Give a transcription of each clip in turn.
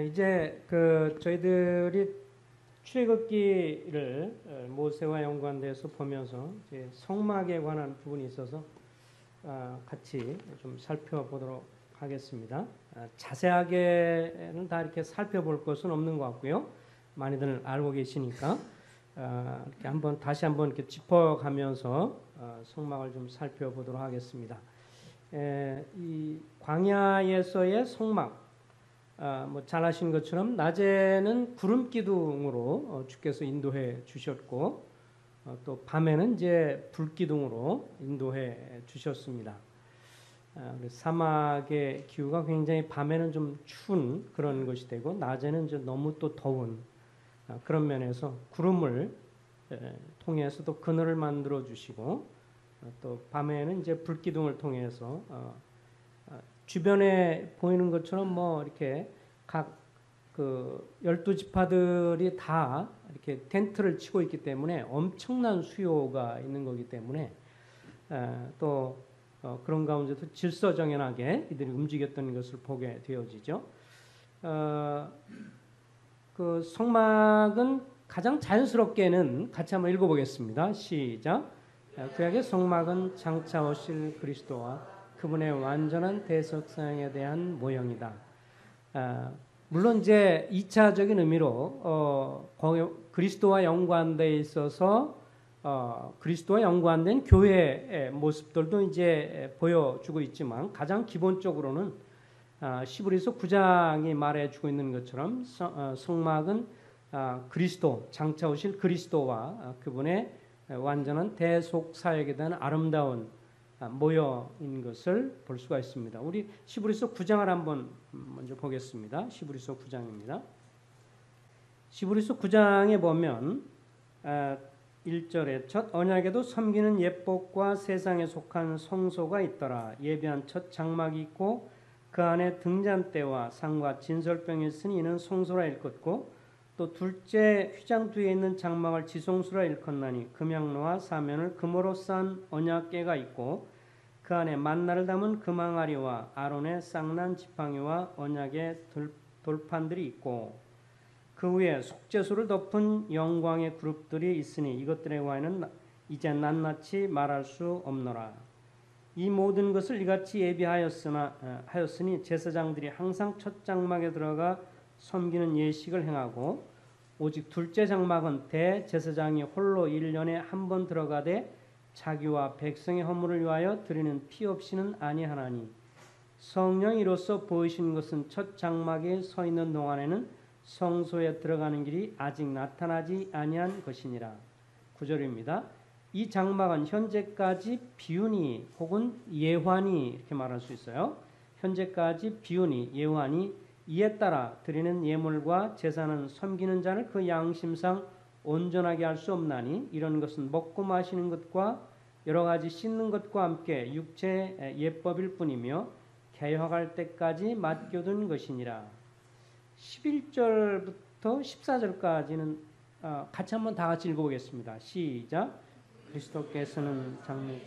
이제 저희들이 출애굽기를 모세와 연관돼서 보면서 이제 성막에 관한 부분이 있어서 같이 좀 살펴보도록 하겠습니다. 자세하게는 다 이렇게 살펴볼 것은 없는 것 같고요. 많이들 알고 계시니까 이렇게 다시 한번 이렇게 짚어가면서 성막을 좀 살펴보도록 하겠습니다. 이 광야에서의 성막, 잘 아시는 것처럼 낮에는 구름 기둥으로 주께서 인도해 주셨고, 또 밤에는 이제 불 기둥으로 인도해 주셨습니다. 사막의 기후가 굉장히 밤에는 좀 추운 그런 것이 되고, 낮에는 이제 너무 또 더운 그런 면에서 구름을 통해서 또 그늘을 만들어 주시고, 또 밤에는 이제 불 기둥을 통해서 주변에 보이는 것처럼 이렇게 각 12지파들이 다 이렇게 텐트를 치고 있기 때문에 엄청난 수요가 있는 거기 때문에 또 그런 가운데서 질서정연하게 이들이 움직였던 것을 보게 되어지죠. 그 성막은 가장 자연스럽게는 같이 한번 읽어보겠습니다. 시작. 구약의 성막은 장차 오실 그리스도와 그분의 완전한 대속사역에 대한 모형이다. 물론 이제 2차적인 의미로 그리스도와 연관되어 있어서 그리스도와 연관된 교회의 모습들도 이제 보여주고 있지만, 가장 기본적으로는 시브리서 9장이 말해주고 있는 것처럼 성막은 그리스도, 장차 오실 그리스도와 그분의 완전한 대속사역에 대한 아름다운 모여인 것을 볼 수가 있습니다. 우리 시브리서 9장을 한번 먼저 보겠습니다. 시브리서 9장입니다. 시브리서 9장에 보면 1절에 첫 언약에도 섬기는 예법과 세상에 속한 성소가 있더라. 예비한 첫 장막이 있고 그 안에 등잔대와 상과 진설병이 있으니 이는 성소라 일컫고, 또 둘째 휘장 뒤에 있는 장막을 지성소라 일컫나니 금양로와 사면을 금으로 싼 언약궤가 있고 그 안에 만나를 담은 금항아리와 아론의 쌍난 지팡이와 언약의 돌판들이 있고, 그 위에 속죄소를 덮은 영광의 그룹들이 있으니 이것들에 관하여는 이제 낱낱이 말할 수 없노라. 이 모든 것을 이같이 예비하였으니 제사장들이 항상 첫 장막에 들어가 섬기는 예식을 행하고, 오직 둘째 장막은 대제사장이 홀로 1년에 한 번 들어가되 자기와 백성의 허물을 위하여 드리는 피 없이는 아니하나니, 성령이 이로써 보이신 것은 첫 장막에 서 있는 동안에는 성소에 들어가는 길이 아직 나타나지 아니한 것이니라. 9절입니다. 이 장막은 현재까지 비유니 혹은 예환이 이렇게 말할 수 있어요. 현재까지 비유니 예환이 이에 따라 드리는 예물과 제사는 섬기는 자를 그 양심상 온전하게 할 수 없나니, 이런 것은 먹고 마시는 것과 여러 가지 씻는 것과 함께 육체의 예법일 뿐이며 개혁할 때까지 맡겨둔 것이니라. 11절부터 14절까지는 같이 한번 다 같이 읽어보겠습니다. 시작. 그리스도께서는 장래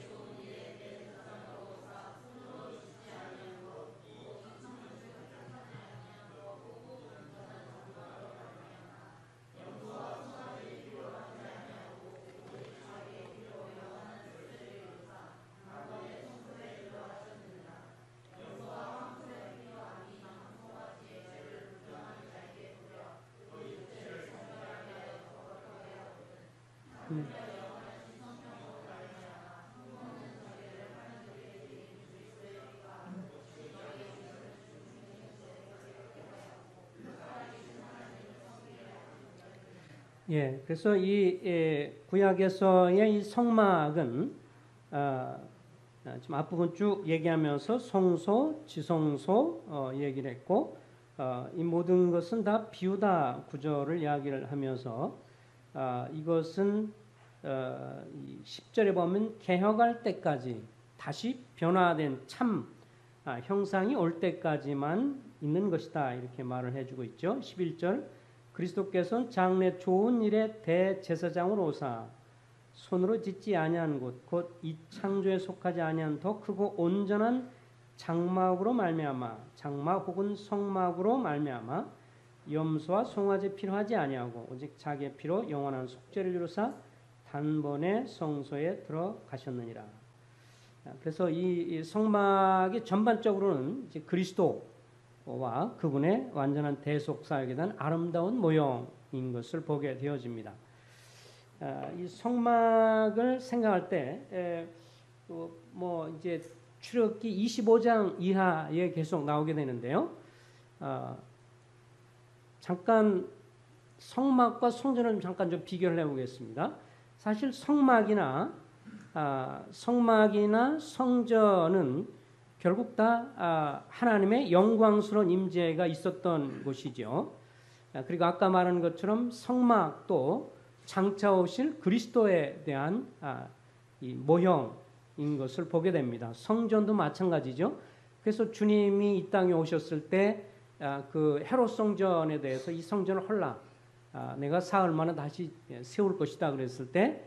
그래서 이 구약에서의 이 성막은 지금 앞부분 쭉 얘기하면서 성소, 지성소 얘기를 했고, 이 모든 것은 다 비유다 구절을 이야기를 하면서 이것은 10절에 보면 개혁할 때까지 다시 변화된 참 형상이 올 때까지만 있는 것이다 이렇게 말을 해주고 있죠. 11절 그리스도께서는 장래 좋은 일의 대제사장으로 오사 손으로 짓지 아니한 곳 곧 이 창조에 속하지 아니한 더 크고 온전한 장막으로 말미암아, 장막 혹은 성막으로 말미암아 염소와 송아지 필요하지 아니하고 오직 자기의 피로 영원한 속죄를 이루사 단번에 성소에 들어가셨느니라. 그래서 이 성막이 전반적으로는 이제 그리스도와 그분의 완전한 대속사역에 대한 아름다운 모형인 것을 보게 되어집니다. 이 성막을 생각할 때 뭐 이제 출애굽기 25장 이하에 계속 나오게 되는데요. 잠깐 성막과 성전을 잠깐 좀 비교를 해보겠습니다. 사실 성막이나 성전은 결국 다 하나님의 영광스러운 임재가 있었던 곳이죠. 그리고 아까 말한 것처럼 성막도 장차 오실 그리스도에 대한 이 모형인 것을 보게 됩니다. 성전도 마찬가지죠. 그래서 주님이 이 땅에 오셨을 때 그 헤롯 성전에 대해서 이 성전을 헐라 내가 사흘 만에 다시 세울 것이다 그랬을 때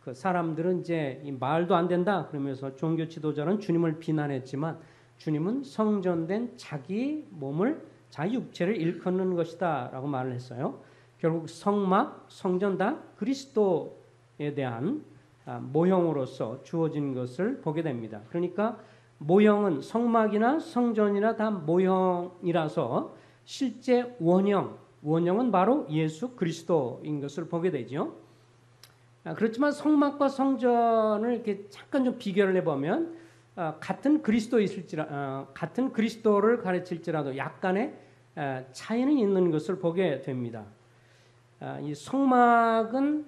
그 사람들은 이제 이 말도 안 된다 그러면서 종교 지도자는 주님을 비난했지만 주님은 성전된 자기 몸을 자기 육체를 일컫는 것이다 라고 말을 했어요. 결국 성막, 성전 다 그리스도에 대한 모형으로서 주어진 것을 보게 됩니다. 그러니까 모형은 성막이나 성전이나 다 모형이라서 실제 원형은 바로 예수 그리스도인 것을 보게 되죠. 그렇지만 성막과 성전을 이렇게 잠깐 좀 비교를 해보면 같은 그리스도를 가르칠지라도 약간의 차이는 있는 것을 보게 됩니다. 이 성막은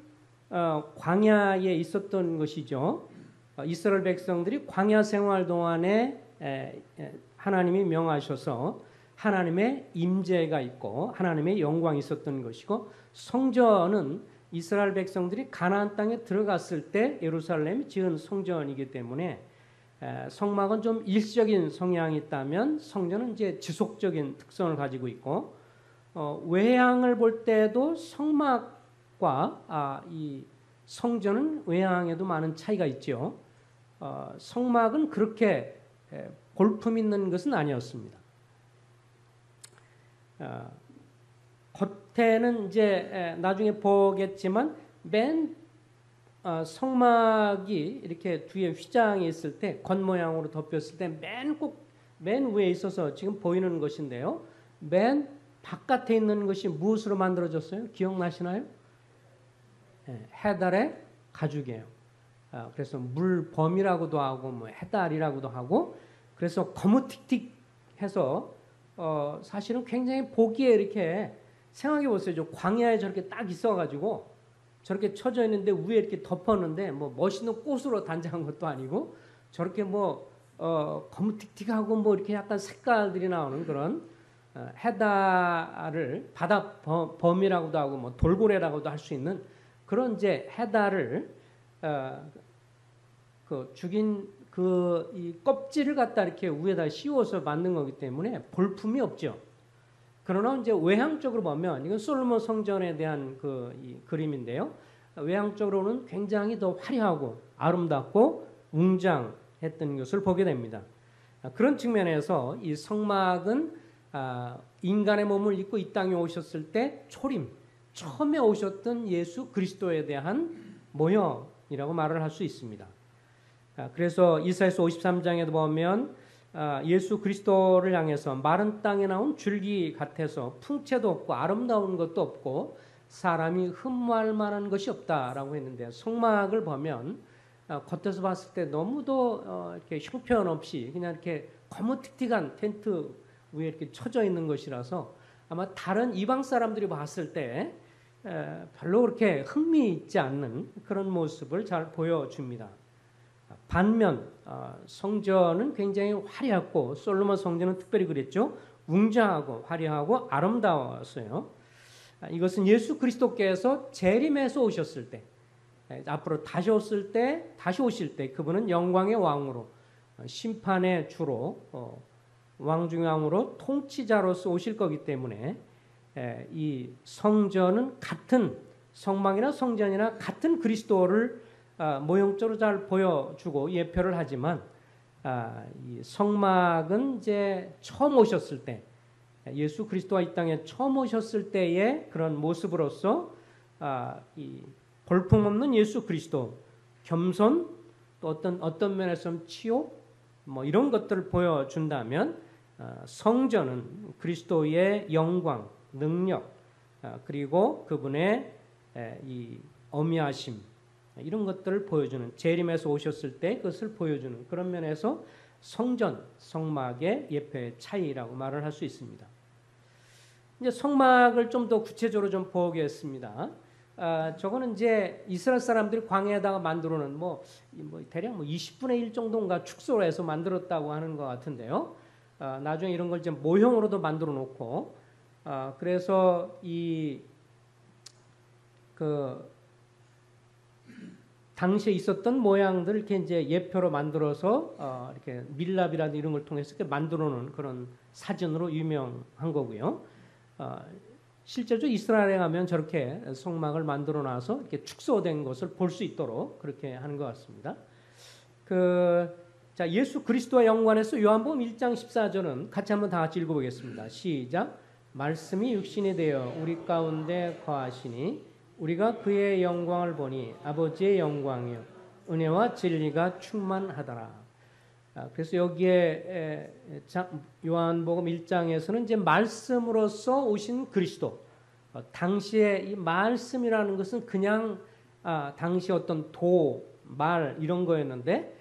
광야에 있었던 것이죠. 이스라엘 백성들이 광야 생활 동안에 하나님이 명하셔서 하나님의 임재가 있고 하나님의 영광이 있었던 것이고, 성전은 이스라엘 백성들이 가나안 땅에 들어갔을 때 예루살렘이 지은 성전이기 때문에 성막은 좀 일시적인 성향이 있다면 성전은 이제 지속적인 특성을 가지고 있고, 외향을 볼 때도 성막과 이 성전은 외향에도 많은 차이가 있죠. 성막은 그렇게 볼품 있는 것은 아니었습니다. 겉에는 이제 나중에 보겠지만 맨 성막이 이렇게 뒤에 휘장이 있을 때 겉모양으로 덮였을 때 맨 위에 있어서 지금 보이는 것인데요. 맨 바깥에 있는 것이 무엇으로 만들어졌어요? 기억나시나요? 해달의 가죽이에요. 그래서 물범이라고도 하고 뭐 해달이라고도 하고, 그래서 거무틱틱해서 사실은 굉장히 보기에 이렇게 생각해 보세요. 광야에 저렇게 딱 있어가지고 저렇게 쳐져 있는데 위에 이렇게 덮었는데 뭐 멋있는 꽃으로 단장한 것도 아니고 저렇게 뭐 거무틱틱하고 뭐 이렇게 약간 색깔들이 나오는 그런 해달을 바다범이라고도 하고 뭐 돌고래라고도 할 수 있는 그런 이제 해달을 그 죽인 그 이 껍질을 갖다 이렇게 위에다 씌워서 만든 거기 때문에 볼품이 없죠. 그러나 이제 외향적으로 보면 이건 솔로몬 성전에 대한 이 그림인데요. 외향적으로는 굉장히 더 화려하고 아름답고 웅장했던 것을 보게 됩니다. 그런 측면에서 이 성막은 인간의 몸을 입고 이 땅에 오셨을 때 처음에 오셨던 예수 그리스도에 대한 모형이라고 말을 할 수 있습니다. 그래서 이사야서 53장에도 보면 예수 그리스도를 향해서 마른 땅에 나온 줄기 같아서 풍채도 없고 아름다운 것도 없고 사람이 흠모할 만한 것이 없다라고 했는데, 성막을 보면 겉에서 봤을 때 너무도 이렇게 형편없이 그냥 이렇게 거무틱틱한 텐트 위에 이렇게 쳐져 있는 것이라서 아마 다른 이방 사람들이 봤을 때 별로 그렇게 흥미있지 않는 그런 모습을 잘 보여줍니다. 반면 성전은 굉장히 화려했고, 솔로몬 성전은 특별히 그랬죠. 웅장하고 화려하고 아름다웠어요. 이것은 예수 그리스도께서 재림해서 오셨을 때, 앞으로 다시 오실 때 그분은 영광의 왕으로, 심판의 주로, 왕중의 왕으로 통치자로서 오실 거기 때문에 이 성전은 같은 성막이나 성전이나 같은 그리스도를 모형적으로 잘 보여주고 예표를 하지만 이 성막은 이제 처음 오셨을 때 예수 그리스도가 이 땅에 처음 오셨을 때의 그런 모습으로서 이 볼품없는 예수 그리스도, 겸손, 또 어떤 면에서는 치욕, 뭐 이런 것들을 보여준다면 성전은 그리스도의 영광, 능력, 그리고 그분의 이 어미하심 이런 것들을 보여주는, 재림에서 오셨을 때 그것을 보여주는 그런 면에서 성전, 성막의 예표의 차이라고 말을 할 수 있습니다. 이제 성막을 좀 더 구체적으로 좀 보겠습니다. 저거는 이제 이스라엘 사람들이 광야에다가 만들어놓은 대략 20분의 1 정도인가 축소를 해서 만들었다고 하는 것 같은데요. 나중에 이런 걸 이제 모형으로도 만들어 놓고, 그래서 당시에 있었던 모양들 이렇게 이제 예표로 만들어서 이렇게 밀랍이라든지 이런 걸 통해서 이렇게 만들어 놓은 그런 사진으로 유명한 거고요. 실제로 이스라엘에 가면 저렇게 성막을 만들어 놔서 이렇게 축소된 것을 볼 수 있도록 그렇게 하는 것 같습니다. 자, 예수 그리스도와 연관해서 요한복음 1장 14절은 같이 한번 다 같이 읽어보겠습니다. 시작. 말씀이 육신이 되어 우리 가운데 거하시니 우리가 그의 영광을 보니 아버지의 영광이요 은혜와 진리가 충만하더라. 그래서 여기에 요한복음 1장에서는 이제 말씀으로서 오신 그리스도, 당시에 이 말씀이라는 것은 그냥 당시 어떤 말 이런 거였는데,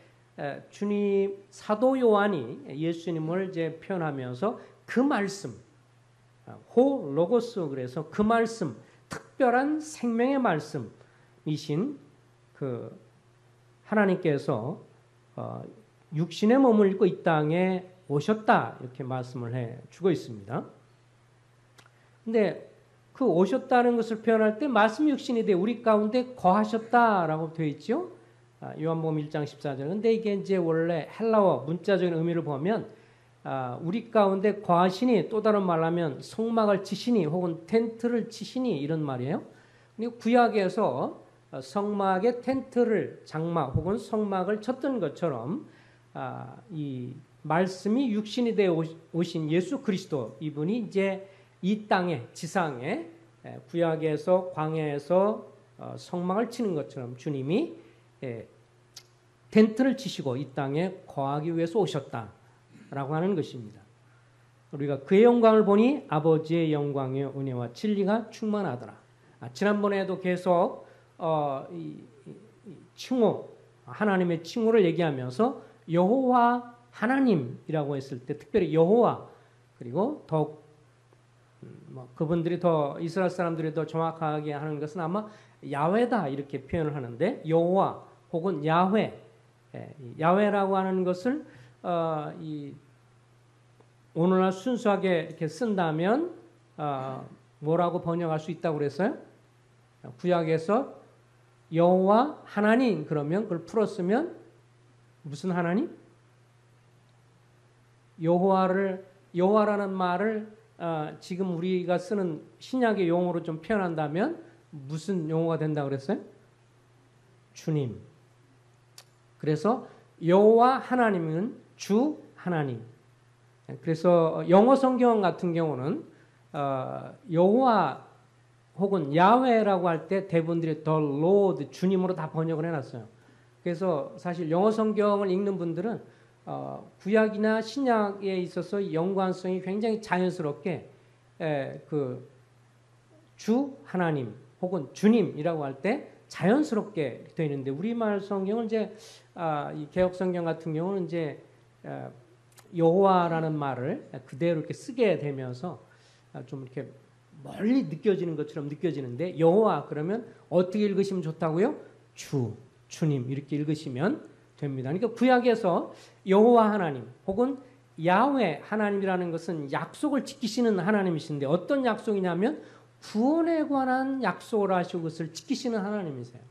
주님 사도 요한이 예수님을 이제 표현하면서 그 말씀, 호 로고스, 그래서 그 말씀, 특별한 생명의 말씀이신 그 하나님께서 육신의 몸을 입고 이 땅에 오셨다 이렇게 말씀을 해주고 있습니다. 근데 그 오셨다는 것을 표현할 때 말씀이 육신이 돼 우리 가운데 거하셨다라고 되어 있죠. 요한복음 1장 14절. 근데 이게 이제 원래 헬라어 문자적인 의미를 보면 우리 가운데 거하시니, 또 다른 말로 하면 성막을 치시니 혹은 텐트를 치시니 이런 말이에요. 그리고 구약에서 성막의 텐트를, 장막 혹은 성막을 쳤던 것처럼 이 말씀이 육신이 되어 오신 예수 그리스도, 이분이 이제 이 땅에, 지상에, 구약에서 광야에서 성막을 치는 것처럼 주님이 텐트를 치시고 이 땅에 거하기 위해서 오셨다라고 하는 것입니다. 우리가 그의 영광을 보니 아버지의 영광이요 은혜와 진리가 충만하더라. 지난번에도 계속 칭호, 하나님의 칭호를 얘기하면서 여호와 하나님이라고 했을 때 특별히 여호와, 그리고 더 그분들이 더 이스라엘 사람들이 더 정확하게 하는 것은 아마 야훼다 이렇게 표현을 하는데, 여호와 혹은 야훼, 야훼라고 하는 것을 오늘날 순수하게 이렇게 쓴다면 뭐라고 번역할 수 있다고 그랬어요? 구약에서 여호와 하나님, 그러면 그걸 풀었으면 무슨 하나님? 여호와라는 말을 지금 우리가 쓰는 신약의 용어로 좀 표현한다면 무슨 용어가 된다고 그랬어요? 주님. 그래서 여호와 하나님은 주 하나님. 그래서 영어 성경 같은 경우는 여호와 혹은 야훼라고 할 때 대부분들이 the Lord, 주님으로 다 번역을 해놨어요. 그래서 사실 영어 성경을 읽는 분들은 구약이나 신약에 있어서 연관성이 굉장히 자연스럽게 그 주 하나님 혹은 주님이라고 할 때 자연스럽게 되어 있는데, 우리말 성경은 이제 이 개역 성경 같은 경우는 이제 여호와라는 말을 그대로 이렇게 쓰게 되면서 좀 이렇게 멀리 느껴지는 것처럼 느껴지는데, 여호와 그러면 어떻게 읽으시면 좋다고요? 주님 이렇게 읽으시면 됩니다. 그러니까 구약에서 여호와 하나님 혹은 야훼 하나님이라는 것은 약속을 지키시는 하나님이신데, 어떤 약속이냐면 구원에 관한 약속을 하시고 그것을 지키시는 하나님이세요.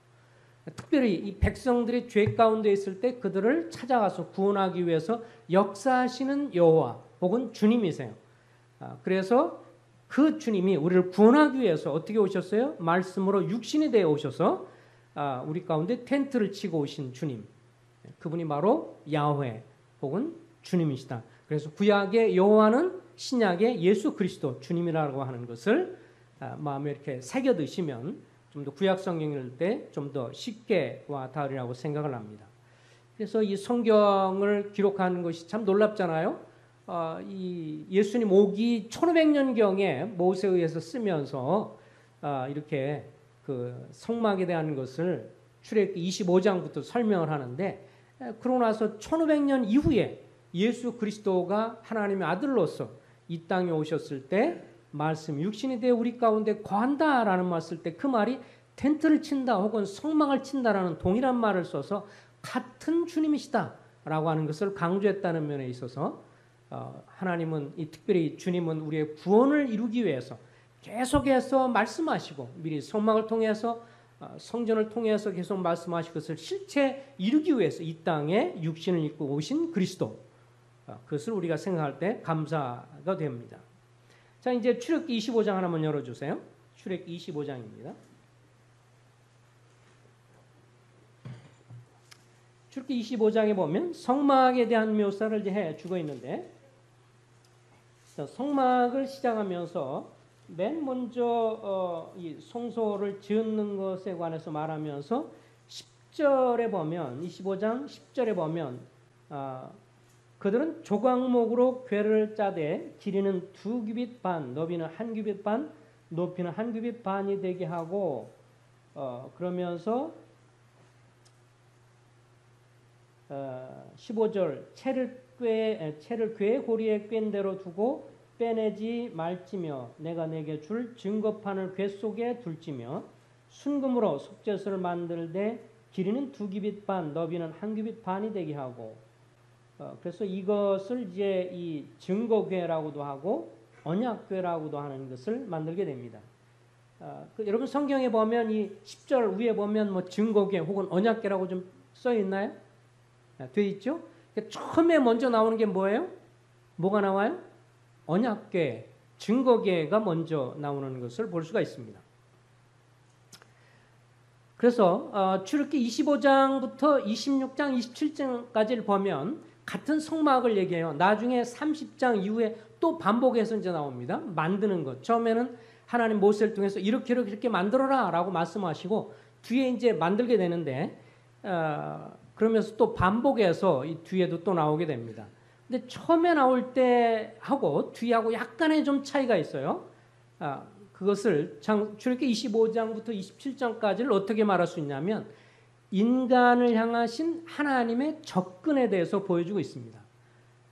특별히 이 백성들이 죄 가운데 있을 때 그들을 찾아가서 구원하기 위해서 역사하시는 여호와 혹은 주님이세요. 그래서 그 주님이 우리를 구원하기 위해서 어떻게 오셨어요? 말씀으로 육신이 되어 오셔서 우리 가운데 텐트를 치고 오신 주님, 그분이 바로 야훼 혹은 주님이시다. 그래서 구약의 여호와는 신약의 예수 그리스도 주님이라고 하는 것을 마음에 이렇게 새겨 드시면 좀 더 구약 성경 읽을 때 좀 더 쉽게 와 닿으리라고 생각을 합니다. 그래서 이 성경을 기록하는 것이 참 놀랍잖아요. 이 예수님 오기 1500년경에 모세에 의해서 쓰면서 이렇게 그 성막에 대한 것을 출애굽기 25장부터 설명을 하는데, 그러고 나서 1500년 이후에 예수 그리스도가 하나님의 아들로서 이 땅에 오셨을 때 말씀 육신이 되어 우리 가운데 거한다라는 말 쓸 때 그 말이 텐트를 친다 혹은 성막을 친다라는 동일한 말을 써서 같은 주님이시다라고 하는 것을 강조했다는 면에 있어서 하나님은 특별히 주님은 우리의 구원을 이루기 위해서 계속해서 말씀하시고 미리 성막을 통해서 성전을 통해서 계속 말씀하신 것을 실체 이루기 위해서 이 땅에 육신을 입고 오신 그리스도, 그것을 우리가 생각할 때 감사가 됩니다. 자, 이제 출애굽기 25장 하나만 열어주세요. 출애굽기 25장입니다. 출애굽기 25장에 보면 성막에 대한 묘사를 이제 해주고 있는데, 성막을 시작하면서 맨 먼저 이 성소를 지은 것에 관해서 말하면서 10절에 보면 25장 10절에 보면 그들은 조각목으로 궤를 짜되 길이는 2규빗 반, 너비는 1규빗 반, 높이는 1규빗 반이 되게 하고 그러면서 15절 채를 궤 고리에 꿰인 대로 두고 빼내지 말지며 내가 내게 줄 증거판을 궤 속에 둘지며 순금으로 속죄소를 만들되 길이는 2규빗 반, 너비는 1규빗 반이 되게 하고, 그래서 이것을 이제 이 증거궤라고도 하고 언약궤라고도 하는 것을 만들게 됩니다. 여러분 성경에 보면 이 10절 위에 보면 뭐 증거궤 혹은 언약궤라고 좀 써 있나요? 돼 있죠? 처음에 먼저 나오는 게 뭐예요? 뭐가 나와요? 언약궤, 증거궤가 먼저 나오는 것을 볼 수가 있습니다. 그래서 출애굽기 25장부터 26장, 27장까지를 보면 같은 성막을 얘기해요. 나중에 30장 이후에 또 반복해서 이제 나옵니다. 만드는 것. 처음에는 하나님 모세를 통해서 이렇게 만들어라 라고 말씀하시고 뒤에 이제 만들게 되는데 그러면서 또 반복해서 이 뒤에도 또 나오게 됩니다. 근데 처음에 나올 때 하고 뒤하고 약간의 좀 차이가 있어요. 그것을 출애굽기 25장부터 27장까지를 어떻게 말할 수 있냐면 인간을 향하신 하나님의 접근에 대해서 보여주고 있습니다.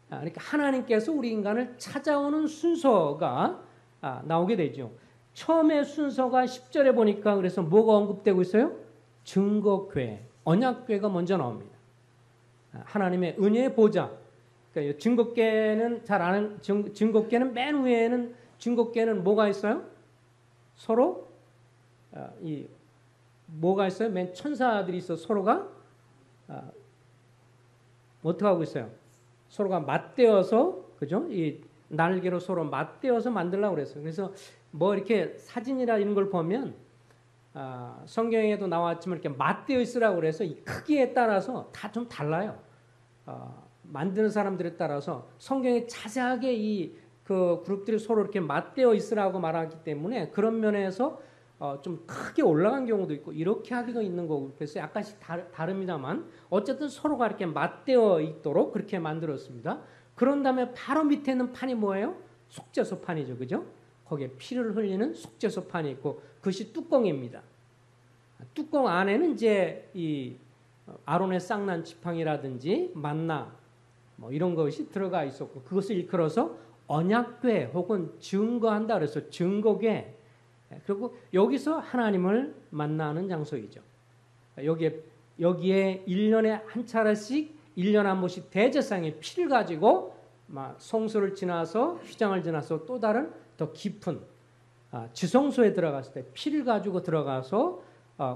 그러니까 하나님께서 우리 인간을 찾아오는 순서가 나오게 되죠. 처음에 순서가 10절에 보니까 그래서 뭐가 언급되고 있어요? 증거궤, 언약궤가 먼저 나옵니다. 하나님의 은혜의 보좌. 그러니까 증거궤는 잘 아는 증거궤는 맨 위에는 증거궤는 뭐가 있어요? 서로 뭐가 있어요? 맨 천사들이 있어 서로가 어떻게 하고 있어요? 서로가 맞대어서 그죠? 이 날개로 서로 맞대어서 만들려고 그랬어요. 그래서 뭐 이렇게 사진이나 이런 걸 보면 성경에도 나왔지만 이렇게 맞대어 있으라고 그래서 이 크기에 따라서 다 좀 달라요. 만드는 사람들에 따라서 성경에 자세하게 이 그 그룹들이 서로 이렇게 맞대어 있으라고 말하기 때문에 그런 면에서 좀 크게 올라간 경우도 있고 이렇게 하기가 있는 거고 그래서 약간씩 다릅니다만 어쨌든 서로가 이렇게 맞대어 있도록 그렇게 만들었습니다. 그런 다음에 바로 밑에 있는 판이 뭐예요? 속죄소 판이죠, 그죠? 거기에 피를 흘리는 속죄소 판이 있고 그것이 뚜껑입니다. 뚜껑 안에는 이제 이 아론의 쌍난 지팡이라든지 만나 뭐 이런 것이 들어가 있었고 그것을 일컬어서 언약궤 혹은 증거한다 그래서 증거궤. 그리고 여기서 하나님을 만나는 장소이죠. 여기에 1년에 한 차례씩 1년에 한 번씩 대제사장의 피를 가지고 성소를 지나서 휘장을 지나서 또 다른 더 깊은 지성소에 들어갔을 때 피를 가지고 들어가서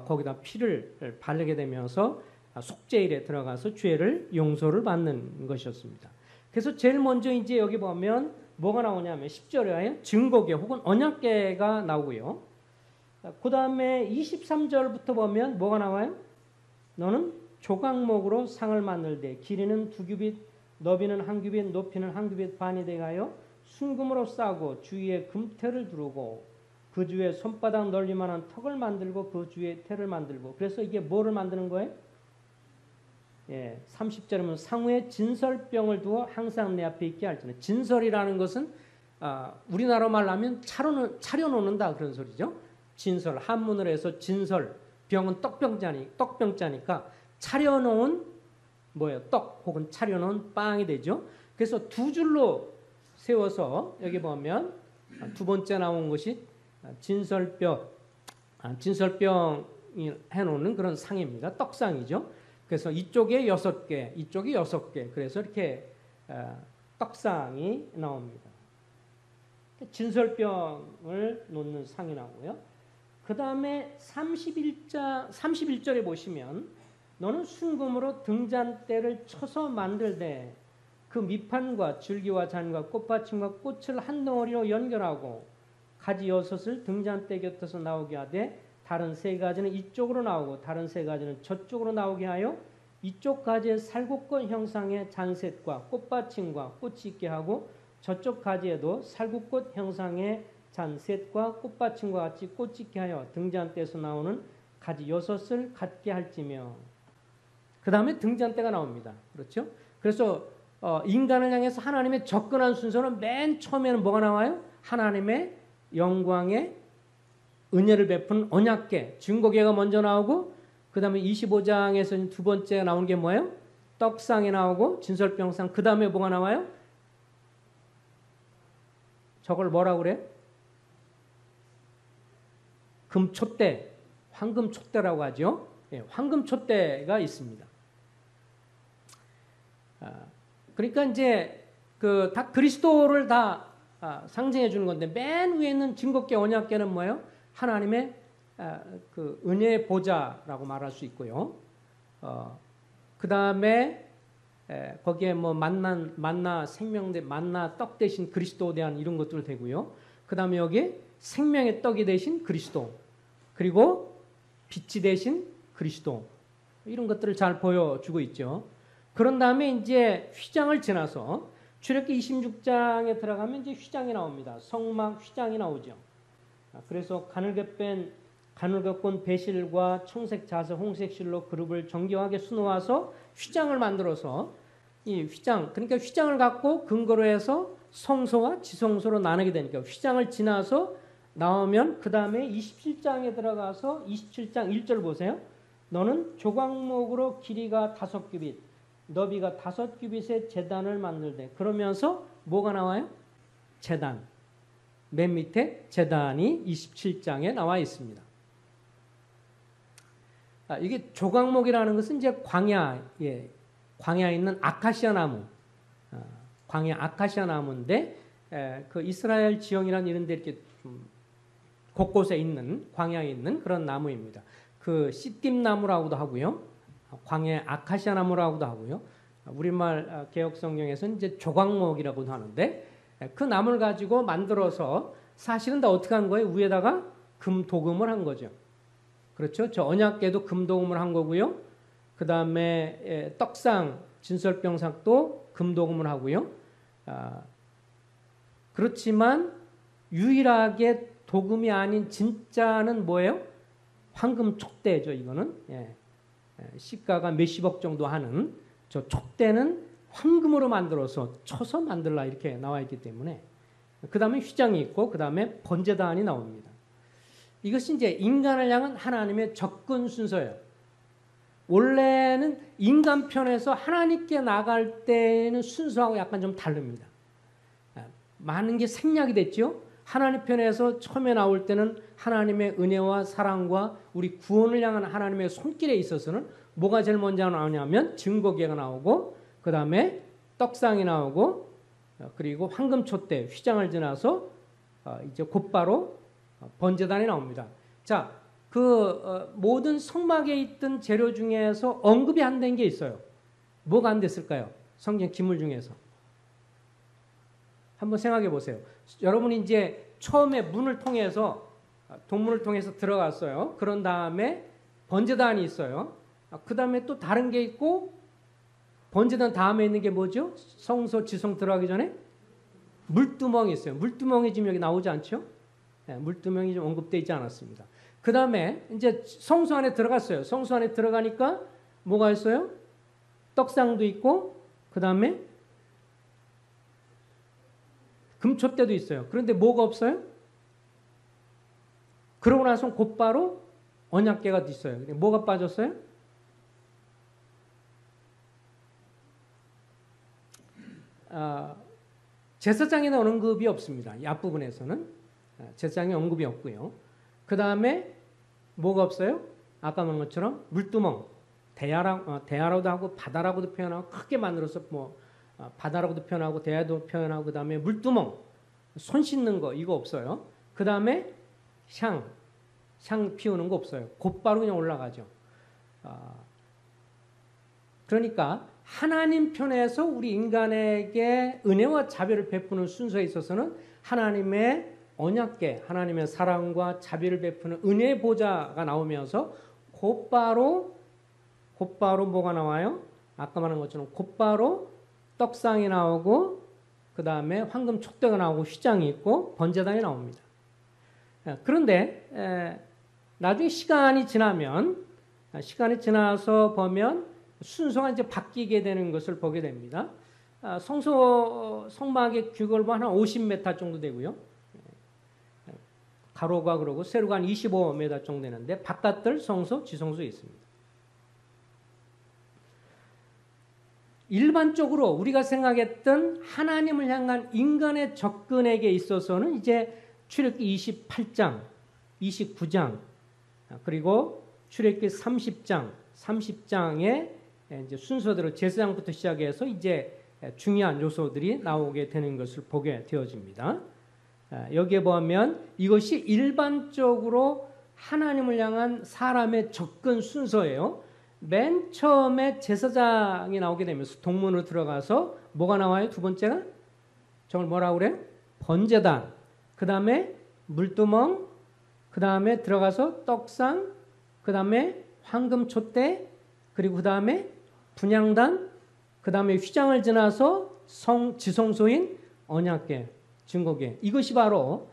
거기다 피를 바르게 되면서 속죄일에 들어가서 죄를 용서를 받는 것이었습니다. 그래서 제일 먼저 이제 여기 보면 뭐가 나오냐면 10절에 증거궤 혹은 언약궤가 나오고요. 그 다음에 23절부터 보면 뭐가 나와요? 너는 조각목으로 상을 만들되 길이는 2규빗, 너비는 1규빗, 높이는 1규빗 반이 되가요. 순금으로 싸고 주위에 금태를 두르고 그 주위에 손바닥 넓이만한 턱을 만들고 그 주위에 태를 만들고. 그래서 이게 뭐를 만드는 거예요? 30절이면 상우에 진설병을 두어 항상 내 앞에 있게 할지니. 진설이라는 것은 우리나라 말로 하면 차려놓는다 그런 소리죠. 진설, 한문으로 해서 진설, 병은 떡병자니까 차려놓은 뭐예요? 떡 혹은 차려놓은 빵이 되죠. 그래서 두 줄로 세워서 여기 보면 두 번째 나온 것이 진설병이 해놓는 그런 상입니다. 떡상이죠. 그래서 이쪽에 6개, 이쪽에 6개. 그래서 이렇게 떡상이 나옵니다. 진설병을 놓는 상이 나오고요. 그 다음에 31절에 보시면 너는 순금으로 등잔대를 쳐서 만들되 그 밑판과 줄기와 잔과 꽃받침과 꽃을 한 덩어리로 연결하고 가지 6을 등잔대 곁에서 나오게 하되 다른 3가지는 이쪽으로 나오고 다른 3가지는 저쪽으로 나오게 하여 이쪽 가지에 살구꽃 형상의 잔셋과 꽃받침과 꽃이 있게 하고 저쪽 가지에도 살구꽃 형상의 잔셋과 꽃받침과 같이 꽃이 있게 하여 등잔대에서 나오는 가지 6을 갖게 할지며. 그 다음에 등잔대가 나옵니다. 그렇죠? 그래서 인간을 향해서 하나님의 접근한 순서는 맨 처음에는 뭐가 나와요? 하나님의 영광의 은혜를 베푼 언약궤, 증거궤가 먼저 나오고 그 다음에 25장에서 두 번째 나온 게 뭐예요? 떡상이 나오고 진설병상. 그 다음에 뭐가 나와요? 저걸 뭐라고 그래? 금촛대, 황금촛대라고 하죠. 황금촛대가 있습니다. 그러니까 이제 다 그리스도를 다 상징해 주는 건데 맨 위에 있는 증거궤 언약궤는 뭐예요? 하나님의 그 은혜의 보좌라고 말할 수 있고요. 그 다음에 거기에 뭐 만나 생명대 만나 떡 대신 그리스도에 대한 이런 것들 되고요. 그 다음에 여기 생명의 떡이 대신 그리스도, 그리고 빛이 대신 그리스도, 이런 것들을 잘 보여주고 있죠. 그런 다음에 이제 휘장을 지나서 출애굽기 26장에 들어가면 이제 휘장이 나옵니다. 성막 휘장이 나오죠. 그래서 가늘게 꼰 배실과 청색 자석 홍색 실로 그룹을 정교하게 수놓아서 휘장을 만들어서 이 휘장, 그러니까 휘장을 갖고 근거로 해서 성소와 지성소로 나누게 되니까 휘장을 지나서 나오면 그 다음에 27장에 들어가서 27장 1절 보세요. 너는 조각목으로 길이가 5규빗, 너비가 5규빗의 제단을 만들되. 그러면서 뭐가 나와요? 제단. 맨 밑에 제단이 27장에 나와 있습니다. 이게 조각목이라는 것은 이제 광야에 있는 아카시아 나무, 광야 아카시아 나무인데 그 이스라엘 지형이라는 이런 데 이렇게 좀 곳곳에 있는 광야에 있는 그런 나무입니다. 그 씨띠임 나무라고도 하고요, 광야 아카시아 나무라고도 하고요. 우리말 개역 성경에서는 이제 조각목이라고도 하는데 그 나무를 가지고 만들어서 사실은 다 어떻게 한 거예요? 위에다가 금도금을 한 거죠. 그렇죠? 저 언약궤도 금도금을 한 거고요. 그 다음에 떡상, 진설병상도 금도금을 하고요. 그렇지만 유일하게 도금이 아닌 진짜는 뭐예요? 황금 촉대죠. 이거는 시가가 몇십억 정도 하는 저 촉대는 황금으로 만들어서 쳐서 만들라 이렇게 나와 있기 때문에. 그 다음에 휘장이 있고 그 다음에 번제단이 나옵니다. 이것이 이제 인간을 향한 하나님의 접근 순서예요. 원래는 인간 편에서 하나님께 나갈 때는 순서하고 약간 좀 다릅니다. 많은 게 생략이 됐죠. 하나님 편에서 처음에 나올 때는 하나님의 은혜와 사랑과 우리 구원을 향한 하나님의 손길에 있어서는 뭐가 제일 먼저 나오냐면 증거궤가 나오고 그 다음에 떡상이 나오고 그리고 황금촛대 휘장을 지나서 이제 곧바로 번제단이 나옵니다. 자, 모든 성막에 있던 재료 중에서 언급이 안 된 게 있어요. 뭐가 안 됐을까요? 성경 기물 중에서. 한번 생각해 보세요. 여러분이 이제 처음에 문을 통해서, 동문을 통해서 들어갔어요. 그런 다음에 번제단이 있어요. 그 다음에 또 다른 게 있고, 번제단 다음에 있는 게 뭐죠? 성소 지성 들어가기 전에 물두멍이 있어요. 물두멍이 지금 여기 나오지 않죠? 네, 물두멍이 좀 언급되어 있지 않았습니다. 그 다음에 이제 성소 안에 들어갔어요. 성소 안에 들어가니까 뭐가 있어요? 떡상도 있고, 그 다음에 금촛대도 있어요. 그런데 뭐가 없어요? 그러고 나서 곧바로 언약궤가 있어요. 뭐가 빠졌어요? 제사장에는 언급이 없습니다. 이 앞부분에서는 제사장의 언급이 없고요. 그 다음에 뭐가 없어요? 아까 말한 것처럼 물두멍, 대야라고도 하고 바다라고도 표현하고 크게 만들어서 바다라고도 표현하고 대야도 표현하고 그 다음에 물두멍, 손 씻는 거 이거 없어요. 그 다음에 향 피우는 거 없어요. 곧바로 그냥 올라가죠. 그러니까 하나님 편에서 우리 인간에게 은혜와 자비를 베푸는 순서에 있어서는 하나님의 언약궤, 하나님의 사랑과 자비를 베푸는 은혜 보좌가 나오면서 곧바로 뭐가 나와요? 아까 말한 것처럼 곧바로 떡상이 나오고 그 다음에 황금 촛대가 나오고 휘장이 있고 번제단이 나옵니다. 그런데 나중에 시간이 지나서 보면 순서가 이제 바뀌게 되는 것을 보게 됩니다. 성막의 규걸만 한 50m 정도 되고요. 가로가 그러고 세로가 한 25m 정도 되는데 바깥들 성소, 지성소에 있습니다. 일반적으로 우리가 생각했던 하나님을 향한 인간의 접근에게 있어서는 이제 출애굽기 28장, 29장, 그리고 출애굽기 30장의 이제 순서대로 제사장부터 시작해서 이제 중요한 요소들이 나오게 되는 것을 보게 되어집니다. 여기에 보면 이것이 일반적으로 하나님을 향한 사람의 접근 순서예요. 맨 처음에 제사장이 나오게 되면서 동문으로 들어가서 뭐가 나와요? 두 번째가 저걸 뭐라고 그래요? 번제단. 그 다음에 물두멍. 그 다음에 들어가서 떡상. 그 다음에 황금 촛대. 그리고 그 다음에 분향단. 그 다음에 휘장을 지나서 지성소인 언약궤, 증거궤. 이것이 바로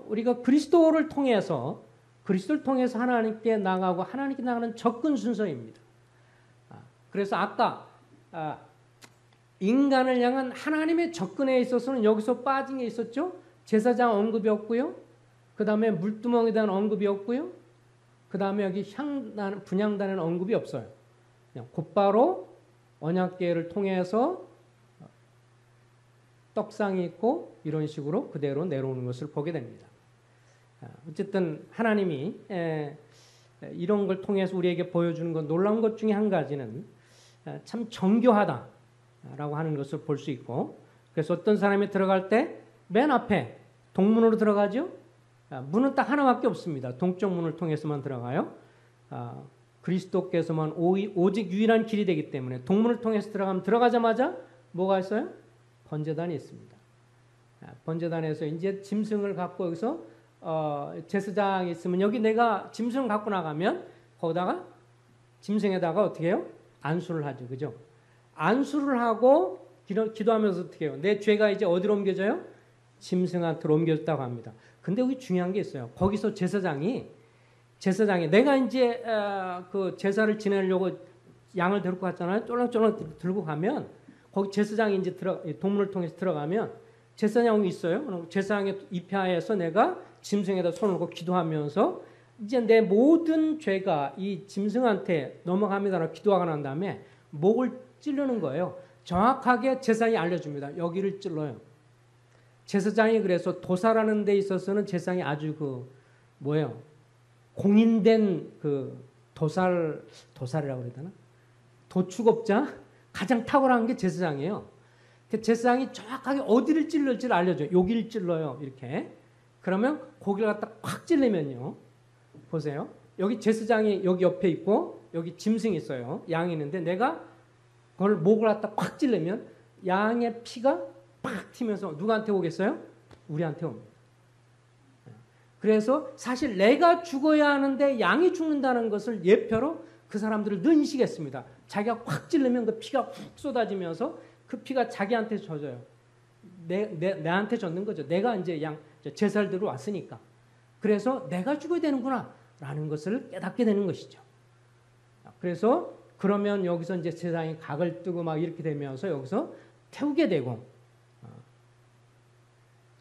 우리가 그리스도를 통해서 하나님께 나가고 하나님께 나가는 접근 순서입니다. 그래서 아까 인간을 향한 하나님의 접근에 있어서는 여기서 빠진 게 있었죠. 제사장 언급이 없고요. 그 다음에 물두멍에 대한 언급이 없고요. 그 다음에 여기 분향단에는 언급이 없어요. 그냥 곧바로 언약궤를 통해서 떡상이 있고 이런 식으로 그대로 내려오는 것을 보게 됩니다. 어쨌든 하나님이 이런 걸 통해서 우리에게 보여주는 것, 놀라운 것 중에 한 가지는 참 정교하다라고 하는 것을 볼 수 있고, 그래서 어떤 사람이 들어갈 때 맨 앞에 동문으로 들어가죠. 문은 딱 하나밖에 없습니다. 동쪽 문을 통해서만 들어가요. 그리스도께서만 오직 유일한 길이 되기 때문에 동문을 통해서 들어가면 들어가자마자 뭐가 있어요? 번제단이 있습니다. 번제단에서 이제 짐승을 갖고 여기서 제사장이 있으면 여기 내가 짐승을 갖고 나가면 거기다가 짐승에다가 어떻게 해요? 안수를 하죠. 그죠? 안수를 하고 기도하면서 어떻게 해요? 내 죄가 이제 어디로 옮겨져요? 짐승한테로 옮겨졌다고 합니다. 근데 여기 중요한 게 있어요. 거기서 제사장이 내가 이제 그 제사를 지내려고 양을 데리고 갔잖아요. 쫄랑쫄랑 들고 가면 거기 제사장이 이제 동문을 통해서 들어가면 제사장이 있어요. 그럼 제사장의 입하에서 내가 짐승에다 손을 얹고 기도하면서 이제 내 모든 죄가 이 짐승한테 넘어갑니다라고 기도하고 난 다음에 목을 찌르는 거예요. 정확하게 제사장이 알려줍니다. 여기를 찔러요. 제사장이 그래서 도살하는 데 있어서는 제사장이 아주 공인된 도살이라고 그래야 되나? 도축업자? 가장 탁월한 게 제사장이에요. 제사장이 정확하게 어디를 찔를지를 알려줘요. 여기를 찔러요. 이렇게. 그러면 고기를 갖다 확 찔르면요. 보세요. 여기 제사장이 여기 옆에 있고 여기 짐승이 있어요. 양이 있는데 내가 그걸 목을 갖다 확 찔르면 양의 피가 팍 튀면서 누구한테 오겠어요? 우리한테 옵니다. 그래서 사실 내가 죽어야 하는데 양이 죽는다는 것을 예표로 그 사람들을 늘 인식했습니다. 자기가 확 찔르면 그 피가 훅 쏟아지면서 그 피가 자기한테 젖어요. 내한테 줬는 거죠. 내가 이제 제사를 들어 왔으니까. 그래서 내가 죽어야 되는구나라는 것을 깨닫게 되는 것이죠. 그래서 그러면 여기서 이제 세상이 각을 뜨고 막 이렇게 되면서 여기서 태우게 되고,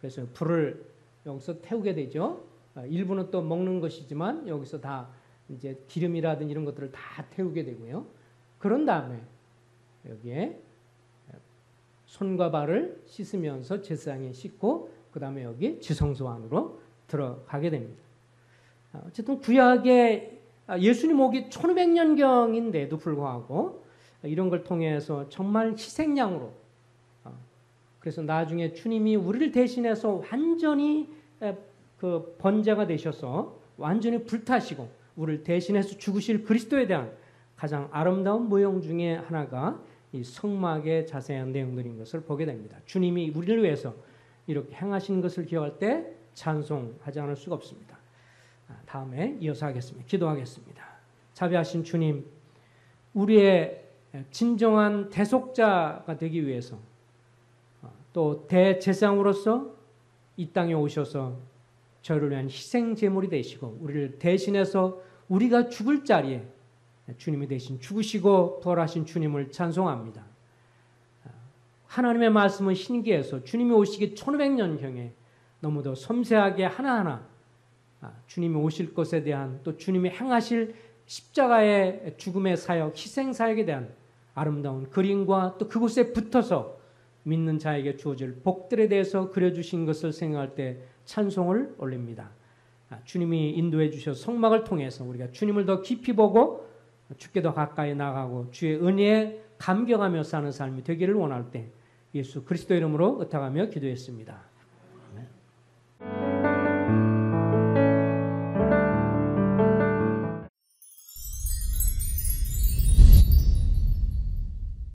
그래서 불을 여기서 태우게 되죠. 일부는 또 먹는 것이지만 여기서 다 이제 기름이라든지 이런 것들을 다 태우게 되고요. 그런 다음에 여기에 손과 발을 씻으면서 제사장에 씻고 그 다음에 여기 지성소 안으로 들어가게 됩니다. 어쨌든 구약에 예수님 오기 1500년경인데도 불구하고 이런 걸 통해서 정말 희생양으로, 그래서 나중에 주님이 우리를 대신해서 완전히 그 번제가 되셔서 완전히 불타시고 우리를 대신해서 죽으실 그리스도에 대한 가장 아름다운 모형 중에 하나가 이 성막의 자세한 내용들인 것을 보게 됩니다. 주님이 우리를 위해서 이렇게 행하신 것을 기억할 때 찬송하지 않을 수가 없습니다. 다음에 이어서 하겠습니다. 기도하겠습니다. 자비하신 주님, 우리의 진정한 대속자가 되기 위해서 또 대제사장으로서 이 땅에 오셔서 저희를 위한 희생 제물이 되시고 우리를 대신해서 우리가 죽을 자리에 주님이 대신 죽으시고 부활하신 주님을 찬송합니다. 하나님의 말씀은 신기해서 주님이 오시기 1500년경에 너무도 섬세하게 하나하나 주님이 오실 것에 대한 또 주님이 행하실 십자가의 죽음의 사역, 희생 사역에 대한 아름다운 그림과 또 그곳에 붙어서 믿는 자에게 주어질 복들에 대해서 그려주신 것을 생각할 때 찬송을 올립니다. 주님이 인도해 주셔서 성막을 통해서 우리가 주님을 더 깊이 보고 주께 더 가까이 나가고 주의 은혜에 감격하며 사는 삶이 되기를 원할 때 예수 그리스도 이름으로 의탁하며 기도했습니다.